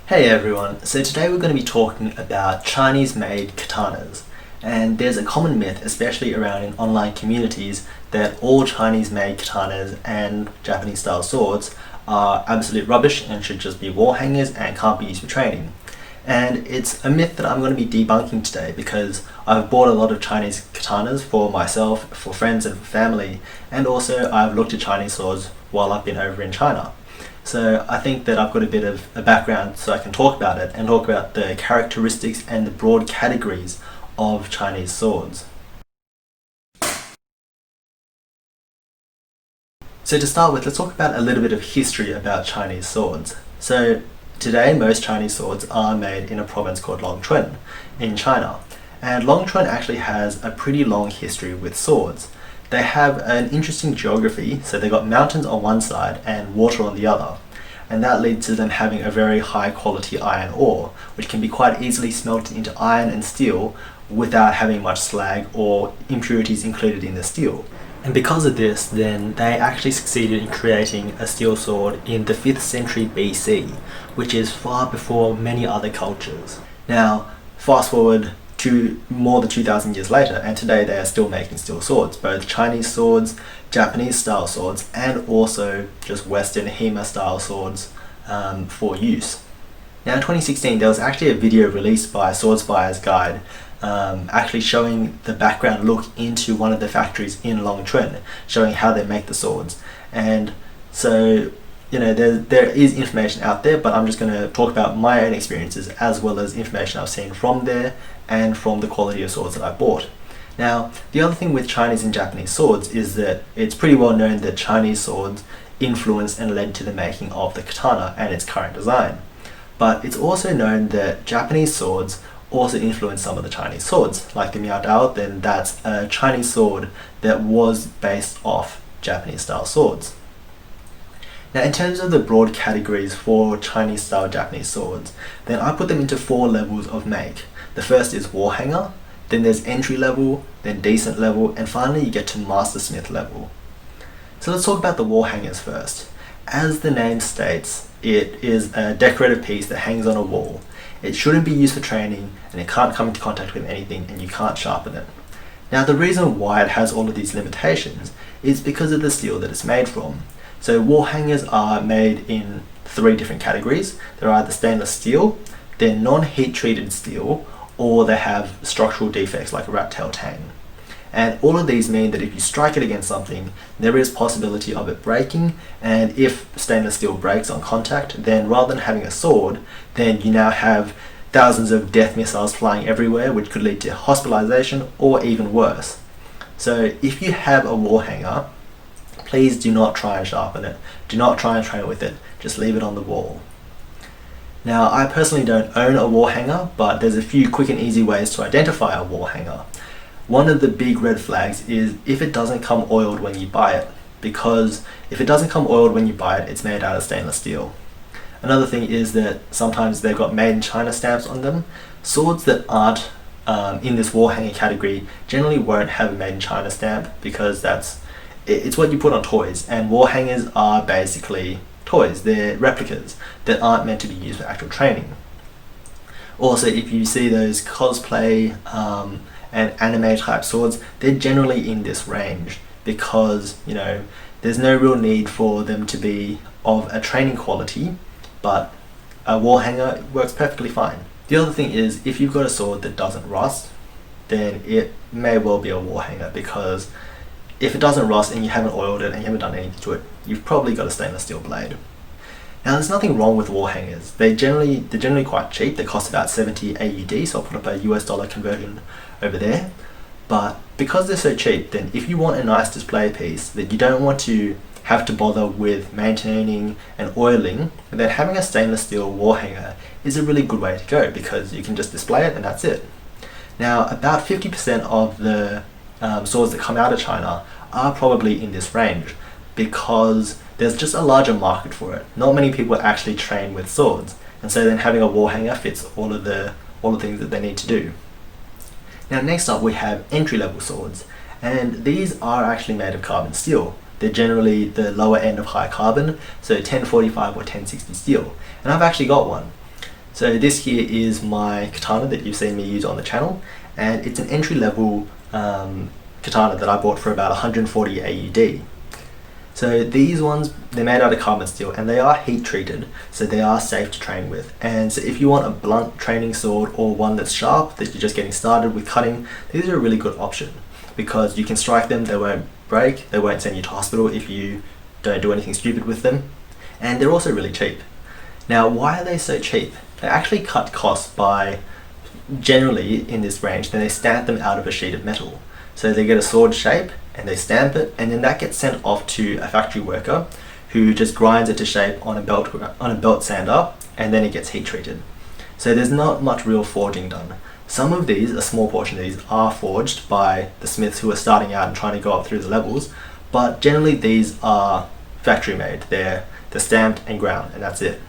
Hey everyone, so today we're going to be talking about Chinese-made katanas. And there's a common myth, especially around in online communities, that all Chinese-made katanas and Japanese-style swords are absolute rubbish and should just be wall hangers and can't be used for training. And it's a myth that I'm going to be debunking today because I've bought a lot of Chinese katanas for myself, for friends and for family, and also I've looked at Chinese swords while I've been over in China. So I think that I've got a bit of a background so I can talk about it and talk about the characteristics and the broad categories of Chinese swords. So to start with, let's talk about a little bit of history about Chinese swords. So today most Chinese swords are made in a province called Longchuan in China. And Longchuan actually has a pretty long history with swords. They have an interesting geography, so they've got mountains on one side and water on the other. And that leads to them having a very high quality iron ore, which can be quite easily smelted into iron and steel without having much slag or impurities included in the steel. And because of this, then they actually succeeded in creating a steel sword in the 5th century BC, which is far before many other cultures. Now, fast forward to more than 2,000 years later, and today they are still making steel swords, both Chinese swords, Japanese style swords, and also just Western HEMA style swords for use. Now in 2016 there was actually a video released by Sword Spyer's Guide actually showing the background look into one of the factories in Longchuan, showing how they make the swords. And so there is information out there, but I'm just going to talk about my own experiences as well as information I've seen from there and from the quality of swords that I bought. Now, the other thing with Chinese and Japanese swords is that it's pretty well known that Chinese swords influenced and led to the making of the katana and its current design. But it's also known that Japanese swords also influenced some of the Chinese swords, like the Miao Dao. Then that's a Chinese sword that was based off Japanese style swords. Now in terms of the broad categories for Chinese style Japanese swords, then I put them into 4 levels of make. The first is war hanger, then there's entry level, then decent level, and finally you get to master smith level. So let's talk about the war hangers first. As the name states, it is a decorative piece that hangs on a wall. It shouldn't be used for training, and it can't come into contact with anything, and you can't sharpen it. Now the reason why it has all of these limitations is because of the steel that it's made from. So war hangers are made in 3 different categories. They're either stainless steel, they're non-heat treated steel, or they have structural defects like a rat tail tang. And all of these mean that if you strike it against something, there is possibility of it breaking, and if stainless steel breaks on contact, then rather than having a sword, then you now have thousands of death missiles flying everywhere, which could lead to hospitalization or even worse. So if you have a war hanger, please do not try and sharpen it. Do not try and train with it. Just leave it on the wall. Now, I personally don't own a war hanger, but there's a few quick and easy ways to identify a war hanger. One of the big red flags is if it doesn't come oiled when you buy it, because if it doesn't come oiled when you buy it, it's made out of stainless steel. Another thing is that sometimes they've got made in China stamps on them. Swords that aren't in this war hanger category generally won't have a made in China stamp because it's what you put on toys, and war hangers are basically toys. They're replicas that aren't meant to be used for actual training. Also, if you see those cosplay and anime type swords, they're generally in this range because there's no real need for them to be of a training quality, but a war hanger works perfectly fine. The other thing is, if you've got a sword that doesn't rust, then it may well be a war hanger, because if it doesn't rust and you haven't oiled it and you haven't done anything to it, you've probably got a stainless steel blade. Now there's nothing wrong with war hangers. They're generally quite cheap. They cost about 70 AUD, so I'll put up a US dollar conversion over there. But because they're so cheap, then if you want a nice display piece that you don't want to have to bother with maintaining and oiling, then having a stainless steel war hanger is a really good way to go, because you can just display it and that's it. Now about 50% of the swords that come out of China are probably in this range because there's just a larger market for it. Not many people actually train with swords, and so then having a war hanger fits all the things that they need to do. Now next up we have entry level swords, and these are actually made of carbon steel. They're generally the lower end of high carbon, so 1045 or 1060 steel, and I've actually got one. So this here is my katana that you've seen me use on the channel, and it's an entry-level katana that I bought for about 140 AUD. So these ones, they're made out of carbon steel and they are heat treated, so they are safe to train with. And so if you want a blunt training sword or one that's sharp, that you're just getting started with cutting, these are a really good option because you can strike them, they won't break, they won't send you to hospital if you don't do anything stupid with them, and they're also really cheap. Now, why are they so cheap? They actually cut costs by, generally in this range, then they stamp them out of a sheet of metal. So they get a sword shape and they stamp it, and then that gets sent off to a factory worker who just grinds it to shape on a belt sander, and then it gets heat treated. So there's not much real forging done. Some of these, a small portion of these, are forged by the smiths who are starting out and trying to go up through the levels, but generally these are factory made. They're stamped and ground, and that's it.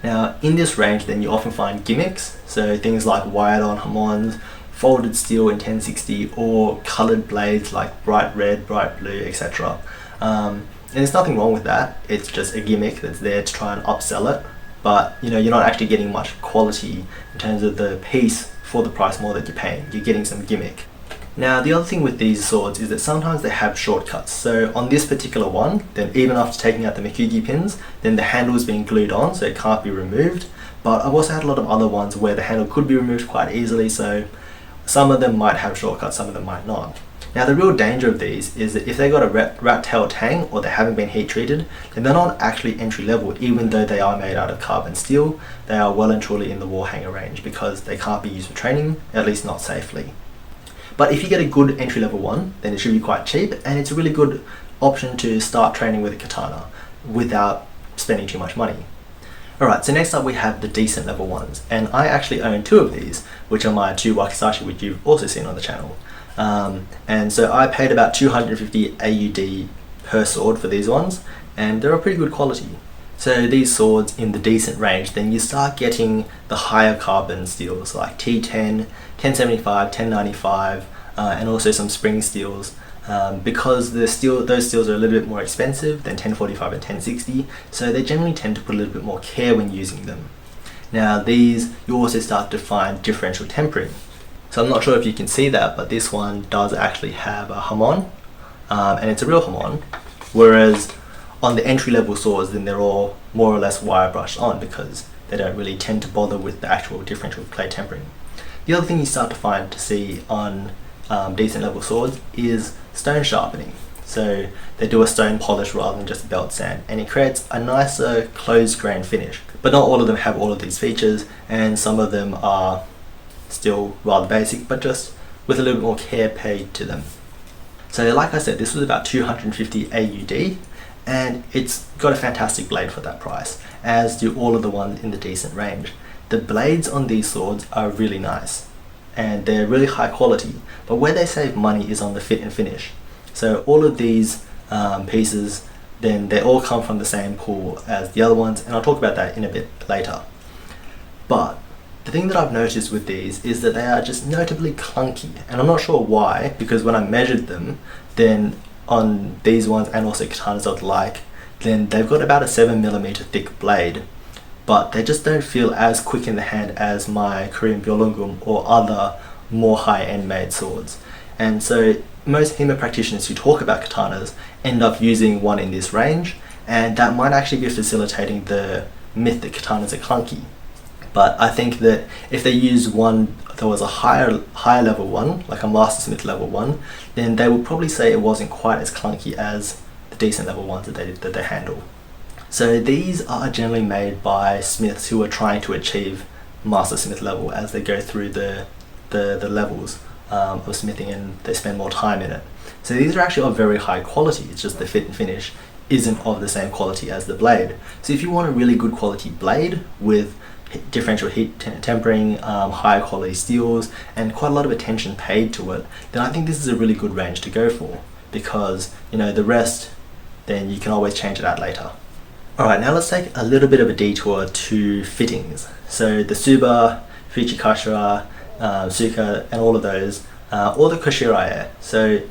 Now in this range then you often find gimmicks, so things like wired on hamons, folded steel in 1060, or coloured blades like bright red, bright blue, etc. And there's nothing wrong with that, it's just a gimmick that's there to try and upsell it, but you're not actually getting much quality in terms of the piece for the price more that you're paying. You're getting some gimmick. Now the other thing with these swords is that sometimes they have shortcuts. So on this particular one, then even after taking out the Mikugi pins, then the handle is being glued on so it can't be removed. But I've also had a lot of other ones where the handle could be removed quite easily, so some of them might have shortcuts, some of them might not. Now the real danger of these is that if they got a rat tail tang or they haven't been heat treated, then they're not actually entry level. Even though they are made out of carbon steel, they are well and truly in the war hanger range because they can't be used for training, at least not safely. But if you get a good entry level one, then it should be quite cheap, and it's a really good option to start training with a katana without spending too much money. Alright, so next up we have the decent level ones, and I actually own two of these, which are my two wakizashi, which you've also seen on the channel. And so I paid about 250 AUD per sword for these ones, and they're a pretty good quality. So these swords in the decent range, then you start getting the higher carbon steels like T10, 1075, 1095, and also some spring steels. Because those steels are a little bit more expensive than 1045 and 1060, so they generally tend to put a little bit more care when using them. Now these, you also start to find differential tempering. So I'm not sure if you can see that, but this one does actually have a hamon, and it's a real hamon, whereas on the entry-level swords, then they're all more or less wire brushed on because they don't really tend to bother with the actual differential plate tempering. The other thing you start to see on decent level swords is stone sharpening. So they do a stone polish rather than just a belt sand, and it creates a nicer closed grain finish. But not all of them have all of these features, and some of them are still rather basic, but just with a little bit more care paid to them. So like I said, this was about 250 AUD, and it's got a fantastic blade for that price, as do all of the ones in the decent range. The blades on these swords are really nice, and they're really high quality, but where they save money is on the fit and finish. So all of these pieces, then they all come from the same pool as the other ones, and I'll talk about that in a bit later. But the thing that I've noticed with these is that they are just notably clunky, and I'm not sure why, because when I measured them, then on these ones and also katanas I'd like, then they've got about a 7mm thick blade, but they just don't feel as quick in the hand as my Korean Byeolungum or other more high-end made swords. And so most HEMA practitioners who talk about katanas end up using one in this range, and that might actually be facilitating the myth that katanas are clunky. But I think that if they use one that was a higher level one, like a Mastersmith level one, then they would probably say it wasn't quite as clunky as the decent level ones that they handle. So these are generally made by smiths who are trying to achieve Mastersmith level as they go through the levels of smithing, and they spend more time in it. So these are actually of very high quality, it's just the fit and finish isn't of the same quality as the blade. So if you want a really good quality blade with differential heat tempering, higher quality steels, and quite a lot of attention paid to it, then I think this is a really good range to go for, because the rest, then you can always change it out later. Alright, now let's take a little bit of a detour to fittings. So the Suba, Fuchikashira, Suka, and all of those, or the Koshirae. So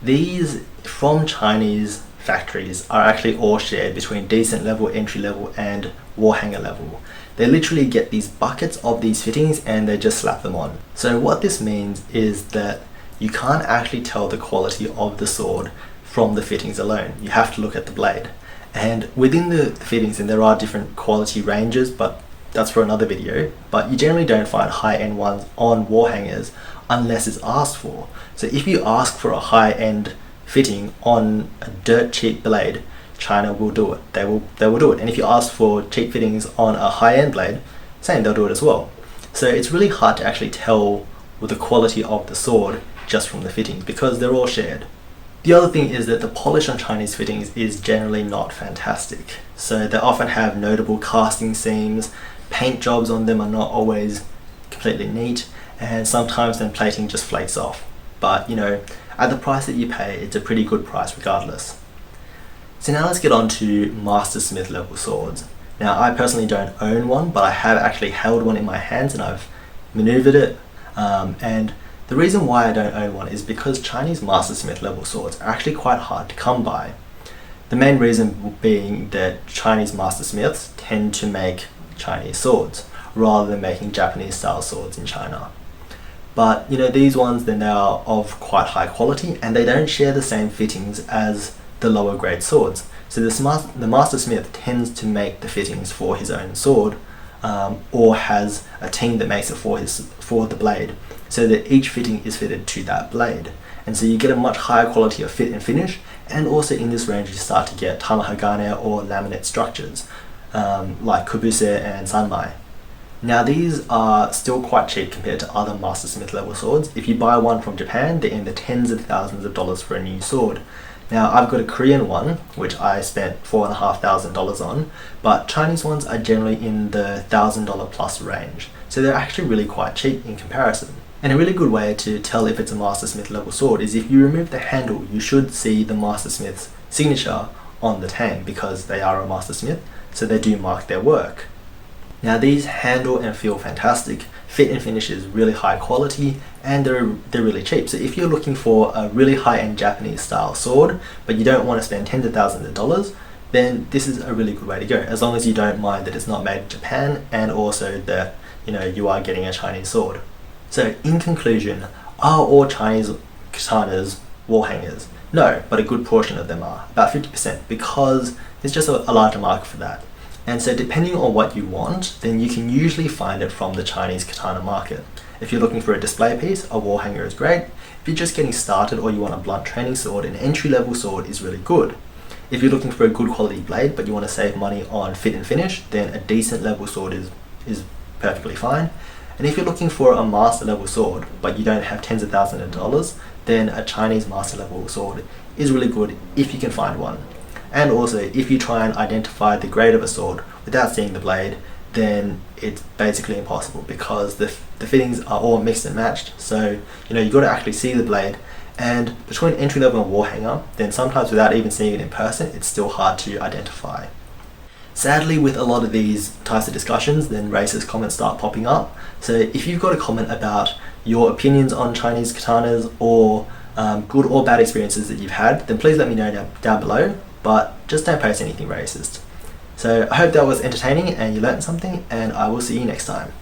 these from Chinese factories are actually all shared between decent level, entry level, and warhanger level. They literally get these buckets of these fittings and they just slap them on. So what this means is that you can't actually tell the quality of the sword from the fittings alone. You have to look at the blade. And within the fittings, and there are different quality ranges, but that's for another video, but you generally don't find high-end ones on wall hangers unless it's asked for. So if you ask for a high-end fitting on a dirt cheap blade, China will do it. They will do it. And if you ask for cheap fittings on a high-end blade, same, they'll do it as well. So it's really hard to actually tell with the quality of the sword just from the fittings because they're all shared. The other thing is that the polish on Chinese fittings is generally not fantastic. So they often have notable casting seams, paint jobs on them are not always completely neat, and sometimes then plating just flakes off. But you know, at the price that you pay, it's a pretty good price regardless. So now let's get on to Master Smith level swords. Now I personally don't own one, but I have actually held one in my hands and I've maneuvered it. And the reason why I don't own one is because Chinese Master Smith level swords are actually quite hard to come by. The main reason being that Chinese Master Smiths tend to make Chinese swords rather than making Japanese style swords in China. But you know, these ones, they're now of quite high quality and they don't share the same fittings as the lower grade swords. So the Master Smith tends to make the fittings for his own sword, or has a team that makes it for the blade, so that each fitting is fitted to that blade. And so you get a much higher quality of fit and finish, and also in this range you start to get tamahagane or laminate structures, like kubuse and sanmai. Now these are still quite cheap compared to other Master Smith level swords. If you buy one from Japan, they're in the tens of thousands of dollars for a new sword. Now I've got a Korean one, which I spent $4,500 on, but Chinese ones are generally in the $1,000 plus range. So they're actually really quite cheap in comparison. And a really good way to tell if it's a Master Smith level sword is if you remove the handle, you should see the Master Smith's signature on the tang because they are a Master Smith, so they do mark their work. Now these handle and feel fantastic, fit and finish is really high quality, and they're really cheap. So if you're looking for a really high-end Japanese style sword, but you don't want to spend tens of thousands of dollars, then this is a really good way to go, as long as you don't mind that it's not made in Japan and also that you are getting a Chinese sword. So in conclusion, are all Chinese katanas wall hangers? No, but a good portion of them are, about 50%, because there's just a larger market for that. And so depending on what you want, then you can usually find it from the Chinese katana market. If you're looking for a display piece, a wall hanger is great. If you're just getting started or you want a blunt training sword, an entry-level sword is really good. If you're looking for a good quality blade but you want to save money on fit and finish, then a decent level sword is perfectly fine. And if you're looking for a master level sword but you don't have tens of thousands of dollars, then a Chinese master level sword is really good if you can find one. And also, if you try and identify the grade of a sword without seeing the blade, then it's basically impossible because the fittings are all mixed and matched. So you've got to actually see the blade, and between entry level and wall hanger, then sometimes without even seeing it in person, it's still hard to identify. Sadly, with a lot of these types of discussions, then racist comments start popping up. So if you've got a comment about your opinions on Chinese katanas or good or bad experiences that you've had, then please let me know down below, but just don't post anything racist. So I hope that was entertaining and you learned something, and I will see you next time.